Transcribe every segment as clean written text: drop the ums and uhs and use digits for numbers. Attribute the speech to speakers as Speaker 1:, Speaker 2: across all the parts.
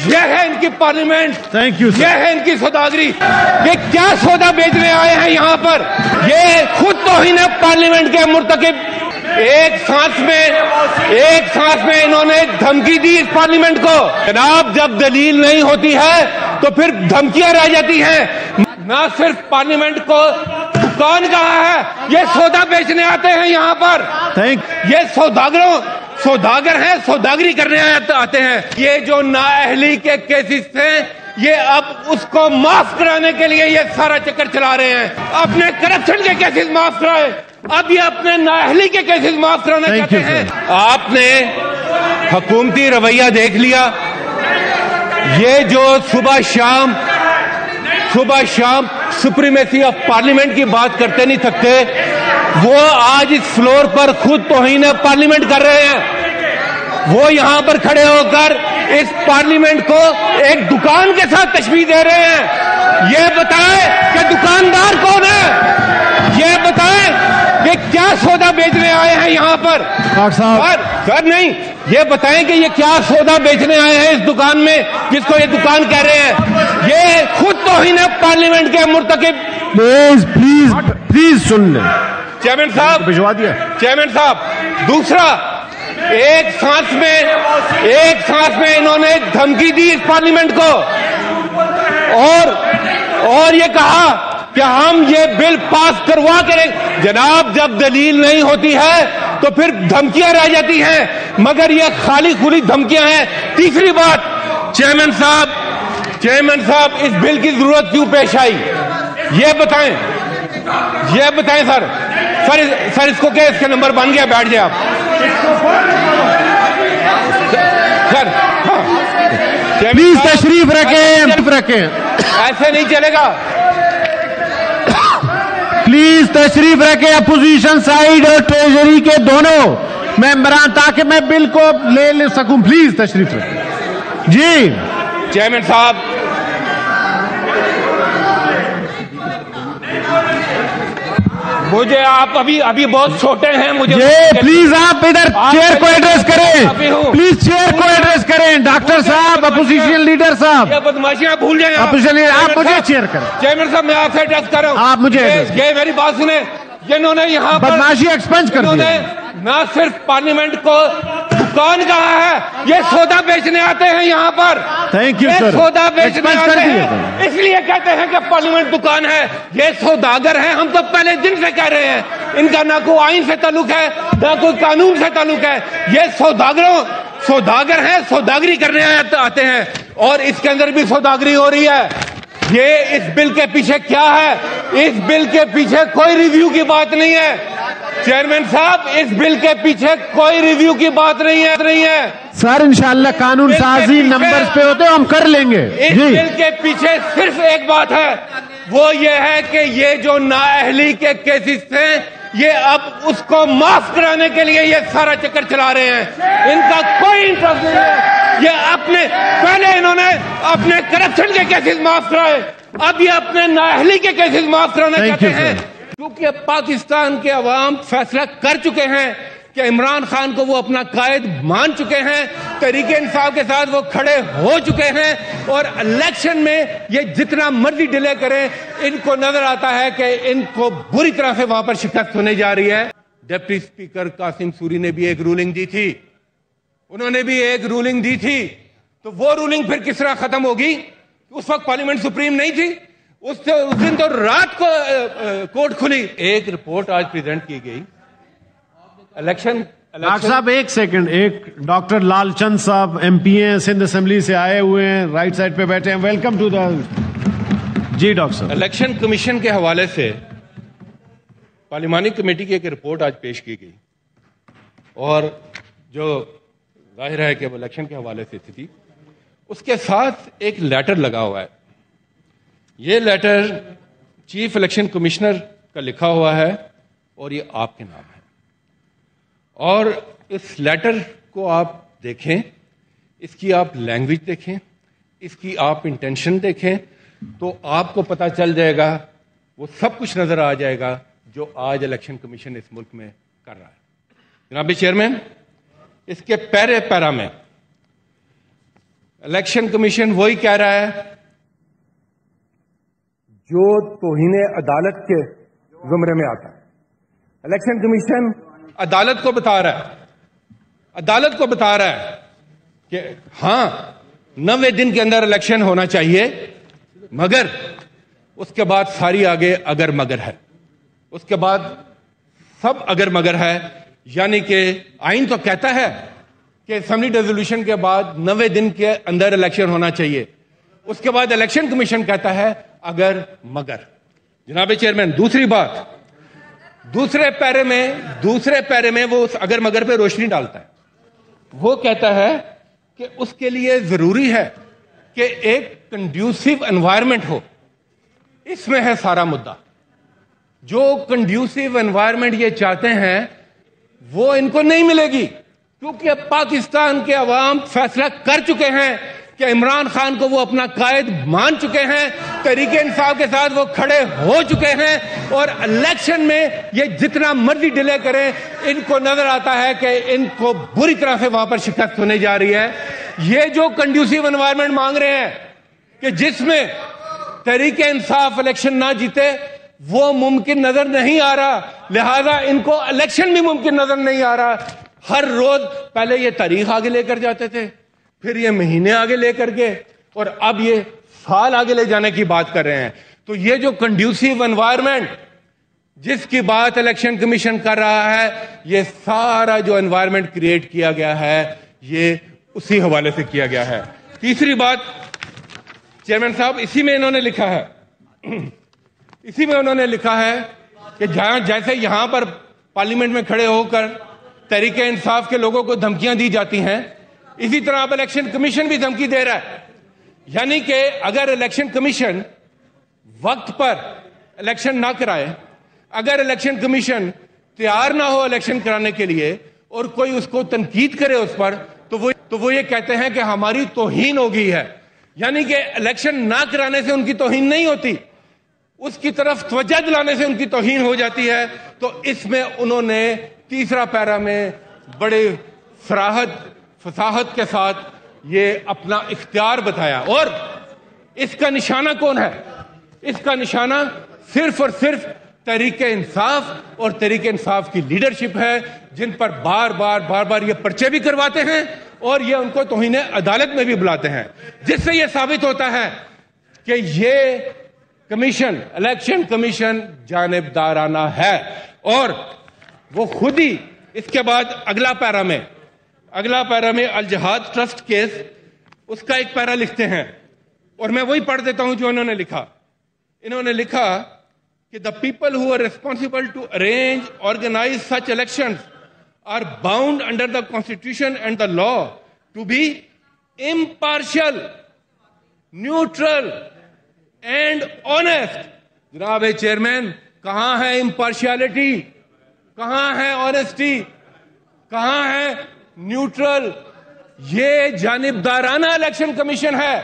Speaker 1: یہ ہے ان کی پارلیمنٹ,
Speaker 2: تھینک یو
Speaker 1: یہ ہے ان کی سوداگری. یہ کیا سودا بیچنے آئے ہیں یہاں پر؟ یہ خود توہین پارلیمنٹ کے مرتکب. ایک سانس میں انہوں نے دھمکی دی اس پارلیمنٹ کو. جناب, جب دلیل نہیں ہوتی ہے تو پھر دھمکیاں رہ جاتی ہیں. نہ صرف پارلیمنٹ کو دکان کہا ہے, یہ سودا بیچنے آتے ہیں یہاں پر. یہ سوداگر ہیں, سوداگری کرنے آتے ہیں. یہ جو نااہلی کے کیسز ہیں, یہ اب اس کو معاف کرانے کے لیے یہ سارا چکر چلا رہے ہیں. اپنے کرپشن کے کیسز معاف کرائے, اب یہ اپنے نااہلی کے کیسز معاف کرانا چاہتے ہیں. آپ نے حکومتی رویہ دیکھ لیا. یہ جو صبح شام سپریمیسی آف پارلیمنٹ کی بات کرتے نہیں تھکتے, وہ آج اس فلور پر خود توہین پارلیمنٹ کر رہے ہیں. وہ یہاں پر کھڑے ہو کر اس پارلیمنٹ کو ایک دکان کے ساتھ تشبیہ دے رہے ہیں. یہ بتائیں کہ دکاندار کون ہے؟ یہ بتائیں کہ کیا سودا بیچنے آئے ہیں یہاں پر؟ سر نہیں, یہ بتائیں کہ یہ کیا سودا بیچنے آئے ہیں اس دکان میں جس کو یہ دکان کہہ رہے ہیں. یہ خود توہین پارلیمنٹ کے مرتکب.
Speaker 2: پلیز سن لیں
Speaker 1: چیئرمین صاحب,
Speaker 2: بھجوا دیا.
Speaker 1: چیئرمین صاحب, دوسرا, ایک سانس میں انہوں نے دھمکی دی اس پارلیمنٹ کو اور یہ کہا کہ ہم یہ بل پاس کروا کریں. جناب, جب دلیل نہیں ہوتی ہے تو پھر دھمکیاں رہ جاتی ہیں, مگر یہ خالی کھلی دھمکیاں ہیں. تیسری بات, چیئرمین صاحب, اس بل کی ضرورت کیوں پیش آئی یہ بتائیں سر اس کو کیا اس کا نمبر بن گیا؟ بیٹھ جائے آپ سر.
Speaker 2: پلیز تشریف رکھیں.
Speaker 1: ایسے نہیں چلے گا.
Speaker 2: پلیز تشریف رکھیں اپوزیشن سائیڈ اور ٹریجری کے دونوں ممبران, تاکہ میں بل کو لے سکوں. پلیز تشریف رکھیں. جی
Speaker 1: چیئرمین صاحب, مجھے آپ ابھی بہت چھوٹے ہیں. مجھے
Speaker 2: پلیز آپ ادھر چیئر کو ایڈریس کریں. پلیز چیئر کو ایڈریس کریں. ڈاکٹر صاحب, اپوزیشن لیڈر صاحب,
Speaker 1: یہ بدماشیاں بھول جائیں.
Speaker 2: آپ مجھے چیئر کریں.
Speaker 1: چیئرمین صاحب, میں آپ سے ایڈریس کر رہا ہوں.
Speaker 2: آپ مجھے
Speaker 1: یہ میری بات سنیں. جنہوں نے یہاں پر
Speaker 2: بدماشی ایکسپنج کر دی,
Speaker 1: نہ صرف پارلیمنٹ کو دکان کہا ہے, یہ سودا بیچنے آتے ہیں یہاں پر.
Speaker 2: Thank you sir.
Speaker 1: سودا بیچنے آتے ہیں, اس لیے کہتے ہیں کہ پارلیمنٹ دکان ہے. یہ سوداگر ہیں. ہم تو پہلے دن سے کہہ رہے ہیں, ان کا نہ کوئی آئین سے تعلق ہے نہ کوئی قانون سے تعلق ہے. یہ سوداگر ہیں, سوداگری کرنے آتے ہیں, اور اس کے اندر بھی سوداگری ہو رہی ہے. یہ اس بل کے پیچھے کیا ہے؟ اس بل کے پیچھے کوئی ریویو کی بات نہیں ہے. چیئرمین صاحب, اس بل کے پیچھے کوئی ریویو کی بات نہیں ہے.
Speaker 2: سر انشاءاللہ قانون سازی نمبرز پہ ہوتے ہم کر لیں گے.
Speaker 1: اس بل کے پیچھے صرف ایک بات ہے, وہ یہ ہے کہ یہ جو نااہلی کے کیسز تھے, یہ اب اس کو معاف کرانے کے لیے یہ سارا چکر چلا رہے ہیں. ان کا کوئی انٹرسٹ نہیں ہے. یہ پہلے انہوں نے اپنے کرپشن کے کیسز معاف کرائے, اب یہ اپنے نااہلی کے کیسز معاف کرانا چاہتے ہیں. کیونکہ پاکستان کے عوام فیصلہ کر چکے ہیں کہ عمران خان کو وہ اپنا قائد مان چکے ہیں. تحریک انصاف کے ساتھ وہ کھڑے ہو چکے ہیں, اور الیکشن میں یہ جتنا مرضی ڈیلے کریں, ان کو نظر آتا ہے کہ ان کو بری طرح سے وہاں پر شکست ہونے جا رہی ہے. ڈپٹی اسپیکر قاسم سوری نے بھی ایک رولنگ دی تھی, تو وہ رولنگ پھر کس طرح ختم ہوگی؟ اس وقت پارلیمنٹ سپریم نہیں تھی. اس دن تو رات کو کورٹ کھلی. ایک رپورٹ آج پریزنٹ کی گئی الیکشن.
Speaker 2: ڈاکٹر صاحب ایک سیکنڈ, ایک ڈاکٹر لال چند صاحب ایم پی ہیں, سندھ اسمبلی سے آئے ہوئے ہیں, رائٹ سائڈ پہ بیٹھے ہیں. Welcome to the. جی ڈاکٹر صاحب.
Speaker 1: الیکشن کمیشن کے حوالے سے پارلیمانی کمیٹی کی ایک رپورٹ آج پیش کی گئی, اور جو ظاہر ہے کہ وہ الیکشن کے حوالے سے تھی. اس کے ساتھ ایک لیٹر لگا ہوا ہے. یہ لیٹر چیف الیکشن کمشنر کا لکھا ہوا ہے, اور یہ آپ کے نام ہے. اور اس لیٹر کو آپ دیکھیں, اس کی آپ لینگویج دیکھیں, اس کی آپ انٹینشن دیکھیں, تو آپ کو پتہ چل جائے گا, وہ سب کچھ نظر آ جائے گا جو آج الیکشن کمیشن اس ملک میں کر رہا ہے. جناب چیئرمین, اس کے پیرا میں الیکشن کمیشن وہی کہہ رہا ہے جو توہین عدالت کے زمرے میں آتا ہے. الیکشن کمیشن عدالت کو بتا رہا ہے کہ ہاں 90 دن کے اندر الیکشن ہونا چاہیے، مگر اس کے بعد ساری آگے اگر مگر ہے، اس کے بعد سب اگر مگر ہے. یعنی کہ آئین تو کہتا ہے کہ اسمبلی ڈیزولوشن کے بعد 90 دن کے اندر الیکشن ہونا چاہیے، اس کے بعد الیکشن کمیشن کہتا ہے اگر مگر. جناب چیئرمین، دوسری بات، دوسرے پیرے میں وہ اس اگر مگر پہ روشنی ڈالتا ہے. وہ کہتا ہے کہ اس کے لیے ضروری ہے کہ ایک کنڈیوسو انوائرمنٹ ہو. اس میں ہے سارا مدعا. جو کنڈیوسو انوائرمنٹ یہ چاہتے ہیں وہ ان کو نہیں ملے گی، کیونکہ اب پاکستان کے عوام فیصلہ کر چکے ہیں کہ عمران خان کو وہ اپنا قائد مان چکے ہیں، تحریک انصاف کے ساتھ وہ کھڑے ہو چکے ہیں، اور الیکشن میں یہ جتنا مرضی ڈیلے کریں ان کو نظر آتا ہے کہ ان کو بری طرح سے وہاں پر شکست ہونے جا رہی ہے. یہ جو کنڈیوسو انوائرمنٹ مانگ رہے ہیں کہ جس میں تحریک انصاف الیکشن نہ جیتے، وہ ممکن نظر نہیں آ رہا، لہذا ان کو الیکشن بھی ممکن نظر نہیں آ رہا. ہر روز پہلے یہ تاریخ آگے لے کر جاتے تھے، پھر یہ مہینے آگے لے کر کے، اور اب یہ سال آگے لے جانے کی بات کر رہے ہیں. تو یہ جو کنڈیوسو انوائرمنٹ جس کی بات الیکشن کمیشن کر رہا ہے، یہ سارا جو انوائرمنٹ کریٹ کیا گیا ہے یہ اسی حوالے سے کیا گیا ہے. تیسری بات چیئرمین صاحب، اسی میں انہوں نے لکھا ہے کہ جیسے یہاں پر پارلیمنٹ میں کھڑے ہو کر تحریک انصاف کے لوگوں کو دھمکیاں دی جاتی ہیں، اسی طرح اب الیکشن کمیشن بھی دھمکی دے رہا ہے. یعنی کہ اگر الیکشن کمیشن وقت پر الیکشن نہ کرائے، اگر الیکشن کمیشن تیار نہ ہو الیکشن کرانے کے لیے، اور کوئی اس کو تنقید کرے اس پر، تو وہ یہ کہتے ہیں کہ ہماری توہین ہو گئی ہے. یعنی کہ الیکشن نہ کرانے سے ان کی توہین نہیں ہوتی، اس کی طرف توجہ دلانے سے ان کی توہین ہو جاتی ہے. تو اس میں انہوں نے تیسرا پیرا میں بڑے فصاحت کے ساتھ یہ اپنا اختیار بتایا. اور اس کا نشانہ کون ہے؟ اس کا نشانہ صرف اور صرف تحریک انصاف اور تحریک انصاف کی لیڈرشپ ہے، جن پر بار بار یہ پرچے بھی کرواتے ہیں اور یہ ان کو توہین عدالت میں بھی بلاتے ہیں، جس سے یہ ثابت ہوتا ہے کہ یہ کمیشن، الیکشن کمیشن جانبدارانہ ہے. اور وہ خود ہی اس کے بعد اگلا پیرا میں الجہاد ٹرسٹ کیس، اس کا ایک پیرا لکھتے ہیں، اور میں وہی پڑھ دیتا ہوں جو انہوں نے لکھا. انہوں نے لکھا کہ the people who are responsible to arrange, organize such elections are bound under the constitution and the law to be impartial, neutral and honest. جناب چیئرمین، کہاں ہے امپارشیلٹی؟ کہاں ہے آنیسٹی؟ کہاں ہے نیوٹرل؟ یہ جانبدارانہ الیکشن کمیشن ہے،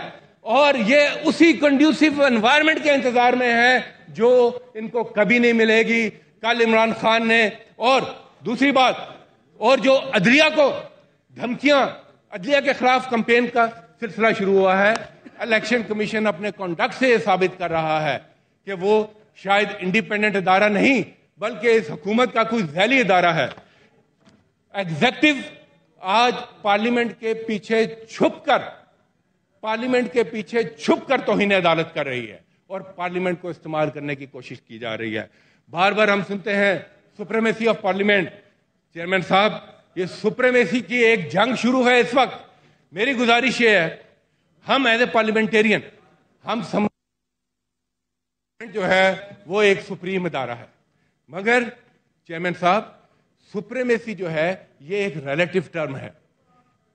Speaker 1: اور یہ اسی کنڈیوسو انوائرمنٹ کے انتظار میں ہے جو ان کو کبھی نہیں ملے گی. کل عمران خان نے، اور دوسری بات، اور جو عدلیہ کو دھمکیاں، عدلیہ کے خلاف کمپین کا سلسلہ شروع ہوا ہے، الیکشن کمیشن اپنے کنڈکٹ سے یہ ثابت کر رہا ہے کہ وہ شاید انڈیپینڈنٹ ادارہ نہیں بلکہ اس حکومت کا کوئی ذیلی ادارہ ہے. ایگزیکٹو آج پارلیمنٹ کے پیچھے چھپ کر توہین عدالت کر رہی ہے اور پارلیمنٹ کو استعمال کرنے کی کوشش کی جا رہی ہے. بار بار ہم سنتے ہیں سپریمیسی آف پارلیمنٹ. چیئرمین صاحب، یہ سپریمیسی کی ایک جنگ شروع ہے اس وقت. میری گزارش یہ ہے، ہم ایز اے پارلیمنٹیرین، ہم جو ہے وہ ایک سپریم ادارہ ہے، مگر چیئرمین صاحب سپریمیسی جو ہے یہ ایک ریلیٹو ٹرم ہے.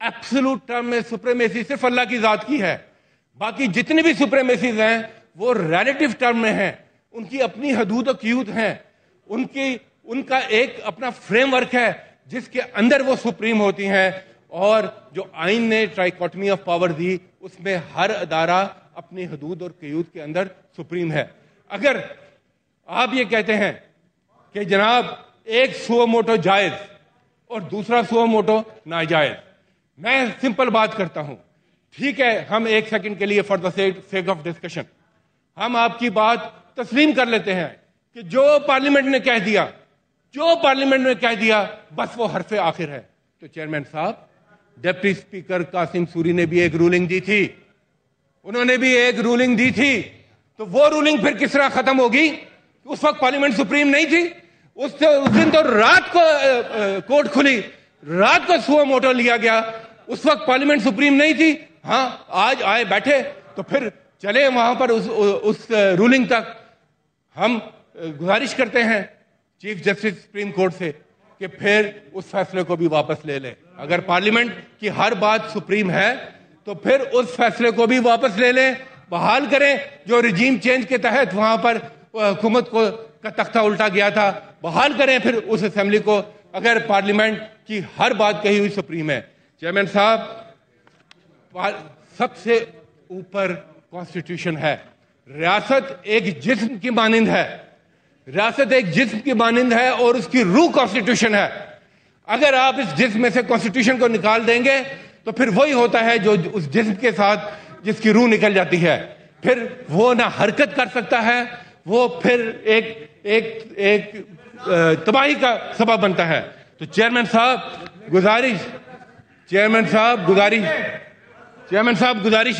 Speaker 1: ایبسولوٹ ٹرم میں سپریمیسی صرف اللہ کی ذات کی ہے، باقی جتنی بھی سپریمیسیز ہیں وہ ریلیٹو ٹرم میں ہیں، ان کی اپنی حدود و قیود ہیں، ان کا ایک اپنا فریم ورک ہے جس کے اندر وہ سپریم ہوتی ہیں. اور جو آئین نے ٹرائیکوٹمی آف پاور دی، اس میں ہر ادارہ اپنی حدود اور قیود کے اندر سپریم ہے. اگر آپ یہ کہتے ہیں کہ جناب ایک سو موٹو جائز اور دوسرا سو موٹو ناجائز، میں سمپل بات کرتا ہوں، ٹھیک ہے, ہم ایک سیکنڈ کے لیے for the sake of discussion ہم آپ کی بات تسلیم کر لیتے ہیں کہ جو پارلیمنٹ نے کہہ دیا بس وہ حرف آخر ہے. تو چیئرمین صاحب, ڈپٹی اسپیکر قاسم سوری نے بھی ایک رولنگ دی تھی, تو وہ رولنگ پھر کس طرح ختم ہوگی؟ اس وقت پارلیمنٹ سپریم نہیں تھی, اس دن تو رات کو کورٹ کھلی, رات کو سو موٹو لیا گیا, اس وقت پارلیمنٹ سپریم نہیں تھی. ہاں, آج آئے بیٹھے تو پھر چلے وہاں پر اس رولنگ تک. ہم گزارش کرتے ہیں چیف جسٹس سپریم کورٹ سے کہ پھر اس فیصلے کو بھی واپس لے لیں. اگر پارلیمنٹ کی ہر بات سپریم ہے تو پھر اس فیصلے کو بھی واپس لے لیں, بحال کریں. جو رجیم چینج کے تحت وہاں پر حکومت کا تختہ الٹا گیا تھا, بحال کریں پھر اس اسمبلی کو, اگر پارلیمنٹ کی ہر بات کہی ہوئی سپریم ہے. چیئرمین صاحب, سب سے اوپر کانسٹیٹیوشن ہے. ریاست ایک جسم کی مانند ہے, اور اس کی روح کانسٹیٹیوشن ہے. اگر آپ اس جسم میں سے کانسٹیٹیوشن کو نکال دیں گے تو پھر وہی ہوتا ہے جو اس جسم کے ساتھ جس کی روح نکل جاتی ہے, پھر وہ نہ حرکت کر سکتا ہے, وہ پھر ایک تباہی کا سبب بنتا ہے. تو چیئرمین صاحب گزارش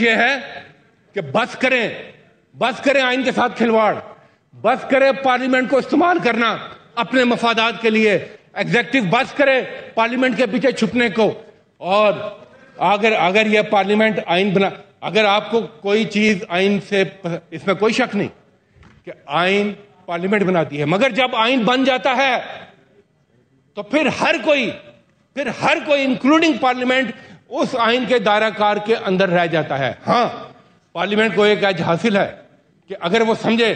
Speaker 1: یہ ہے کہ بس کریں آئین کے ساتھ کھلواڑ, بس کریں پارلیمنٹ کو استعمال کرنا اپنے مفادات کے لیے, ایگزیکٹو بس کرے پارلیمنٹ کے پیچھے چھپنے کو. اور اگر یہ پارلیمنٹ آئین اگر آپ کو کوئی چیز آئین سے, اس میں کوئی شک نہیں کہ آئین پارلیمنٹ بناتی ہے, مگر جب آئین بن جاتا ہے تو پھر ہر کوئی انکلوڈنگ پارلیمنٹ اس آئین کے دائرہ کار کے اندر رہ جاتا ہے. ہاں, پارلیمنٹ کو ایک ایج حاصل ہے کہ اگر وہ سمجھے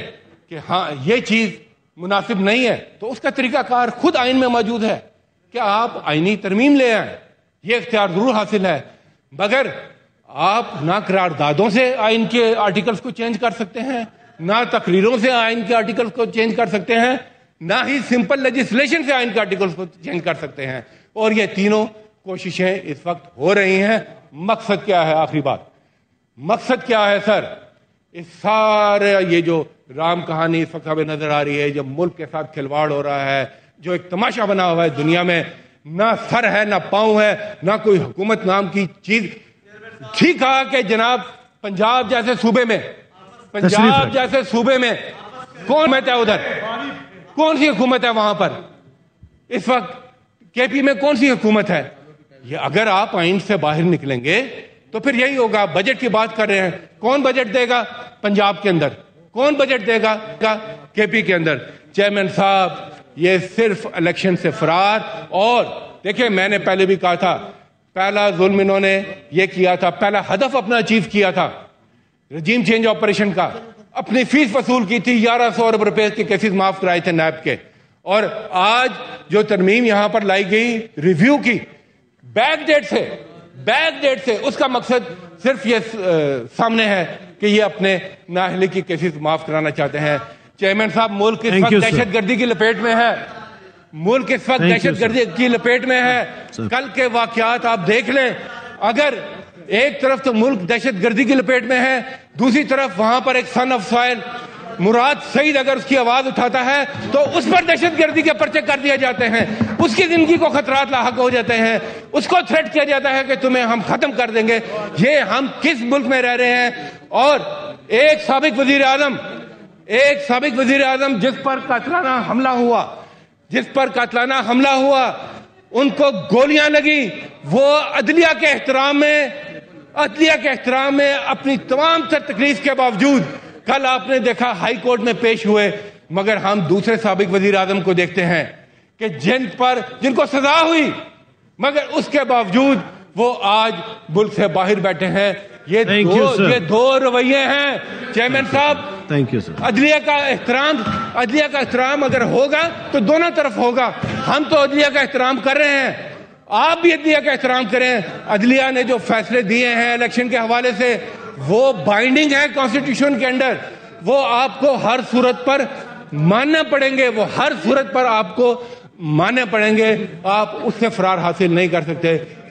Speaker 1: کہ ہاں یہ چیز مناسب نہیں ہے تو اس کا طریقہ کار خود آئین میں موجود ہے کہ آپ آئینی ترمیم لے آئیں, یہ اختیار ضرور حاصل ہے. مگر آپ نہ قراردادوں سے آئین کے آرٹیکلز کو چینج کر سکتے ہیں, نہ تقریروں سے آئین کے آرٹیکلز کو چینج کر سکتے ہیں, نہ ہی سمپل لیجسلیشن سے آئین کے آرٹیکلز کو چینج کر سکتے ہیں. اور یہ تینوں کوششیں اس وقت ہو رہی ہیں. مقصد کیا ہے؟ آخری بات, مقصد کیا ہے سر؟ اس سارے یہ جو رام کہانی اس وقت ہمیں نظر آ رہی ہے, جو ملک کے ساتھ کھلواڑ ہو رہا ہے, جو ایک تماشا بنا ہوا ہے دنیا میں, نہ سر ہے نہ پاؤں ہے, نہ کوئی حکومت نام کی چیز. ٹھیک کہا کہ جناب پنجاب جیسے صوبے میں کون ہے ادھر, کون سی حکومت ہے وہاں پر اس وقت؟ کے پی میں کون سی حکومت ہے؟ یہ اگر آپ آئین سے باہر نکلیں گے تو پھر یہی ہوگا. بجٹ کی بات کر رہے ہیں, کون بجٹ دے گا پنجاب کے اندر, کون بجٹ دے گا کے پی کے اندر؟ چیئرمین صاحب, یہ صرف الیکشن سے فرار. اور دیکھیں, میں نے پہلے بھی کہا تھا, پہلا ظلم انہوں نے یہ کیا تھا, پہلا ہدف اپنا اچیو کیا تھا رجیم چینج آپریشن کا, اپنی فیس وصول کی تھی, 1100 ارب روپے کے کیسز معاف کرائے تھے نیب کے. اور آج جو ترمیم یہاں پر لائی گئی ریویو کی بیک ڈیٹ سے, اس کا مقصد صرف یہ سامنے ہے کہ یہ اپنے نااہلی کی کیسز معاف کرانا چاہتے ہیں. چیئرمین صاحب, ملک اس وقت دہشت گردی کی لپیٹ میں ہے. کل کے واقعات آپ دیکھ لیں, اگر ایک طرف تو ملک دہشت گردی کی لپیٹ میں ہے, دوسری طرف وہاں پر ایک سن آف سوائل مراد سعید اگر اس کی آواز اٹھاتا ہے تو اس پر دہشت گردی کے پرچے کر دیے جاتے ہیں, اس کی زندگی کو خطرات لاحق ہو جاتے ہیں, اس کو تھریٹ کیا جاتا ہے کہ تمہیں ہم ختم کر دیں گے. یہ ہم کس ملک میں رہ رہے ہیں؟ اور ایک سابق وزیر اعظم جس پر قاتلانہ حملہ ہوا, ان کو گولیاں لگی, وہ عدلیہ کے احترام میں اپنی تمام تر تکلیف کے باوجود کل آپ نے دیکھا ہائی کورٹ میں پیش ہوئے. مگر ہم دوسرے سابق وزیر اعظم کو دیکھتے ہیں کہ جن کو سزا ہوئی مگر اس کے باوجود وہ آج ملک سے باہر بیٹھے ہیں. یہ دو رویے ہیں چیئرمین صاحب. عدلیہ کا احترام اگر ہوگا تو دونوں طرف ہوگا. ہم تو عدلیہ کا احترام کر رہے ہیں, آپ بھی عدلیہ کا احترام کریں. عدلیہ نے جو فیصلے دیے ہیں الیکشن کے حوالے سے وہ بائنڈنگ ہے کانسٹیٹیوشن کے انڈر, وہ آپ کو ہر صورت پر ماننا پڑیں گے, آپ اس سے فرار حاصل نہیں کر سکتے.